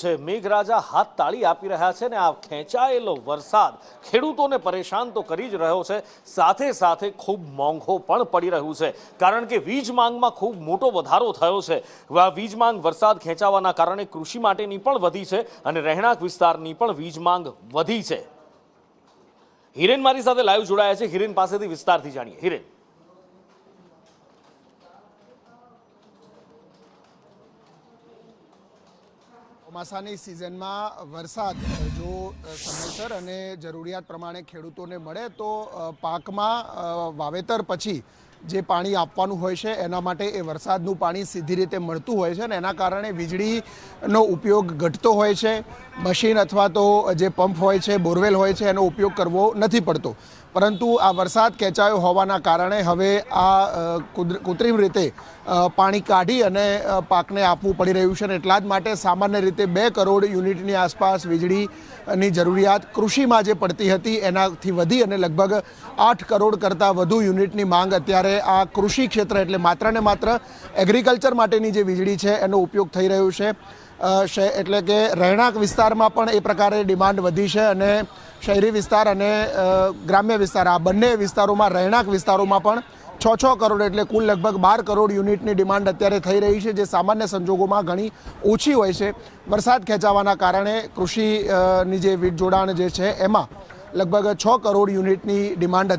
છે। મેઘરાજા હાથ તાળી આપી રહ્યા છે ને આ ખેંચાયેલો વરસાદ ખેડૂતોને પરેશાન તો કરી જ રહ્યો છે, સાથે સાથે ખૂબ મોંઘો પણ પડી રહ્યું છે, કારણ કે વીજ માંગમાં ખૂબ મોટો વધારો થયો છે। વીજ માંગ વરસાદ ખેંચાવાના કારણે કૃષિ માટેની પણ વધી છે અને રહેણાંક વિસ્તારની પણ વીજ માંગ વધી છે। હિરેન મારી સાથે લાઈવ જોડાયા છે, હિરેન પાસેથી વિસ્તારથી જાણીએ। હિરેન, ચોમાસાની સિઝનમાં વરસાદ જો સમયસર અને જરૂરિયાત પ્રમાણે ખેડૂતોને મળે તો પાકમાં વાવેતર પછી જે પાણી આપવાનું હોય છે એના માટે એ વરસાદનું પાણી સીધી રીતે મળતું હોય છે અને એના કારણે વીજળીનો ઉપયોગ ઘટતો હોય છે। મશીન અથવા તો જે પંપ હોય છે, બોરવેલ હોય છે, એનો ઉપયોગ કરવો નથી પડતો, પરંતુ આ વરસાદ ખેંચાયો હોવાના કારણે હવે આ કૃત્રિમ રીતે પાણી કાઢી અને પાકને આપવું પડી રહ્યું છે અને એટલા જ માટે સામાન્ય રીતે 2 કરોડ યુનિટની આસપાસ વીજળીની જરૂરિયાત કૃષિમાં જે પડતી હતી એનાથી વધી અને લગભગ 8 કરોડ કરતાં વધુ યુનિટની માંગ અત્યારે આ કૃષિ ક્ષેત્ર એટલે માત્ર ને માત્ર એગ્રીકલ્ચર માટેની જે વીજળી છે એનો ઉપયોગ થઈ રહ્યો છે। એટલે કે રહેણાંક વિસ્તારમાં પણ એ પ્રકારે ડિમાન્ડ વધી છે અને શહેરી વિસ્તાર અને ગ્રામ્ય વિસ્તાર આ બંને વિસ્તારોમાં રહેણાંક વિસ્તારોમાં પણ 6 કરોડ એટલે કુલ લગભગ 12 કરોડ યુનિટની ડિમાન્ડ અત્યારે થઈ રહી છે, જે સામાન્ય સંજોગોમાં ઘણી ઓછી હોય છે। વરસાદ ખેંચાવાના કારણે કૃષિની જે વીજ જોડાણ જે છે એમાં લગભગ 6 કરોડ યુનિટની ડિમાન્ડ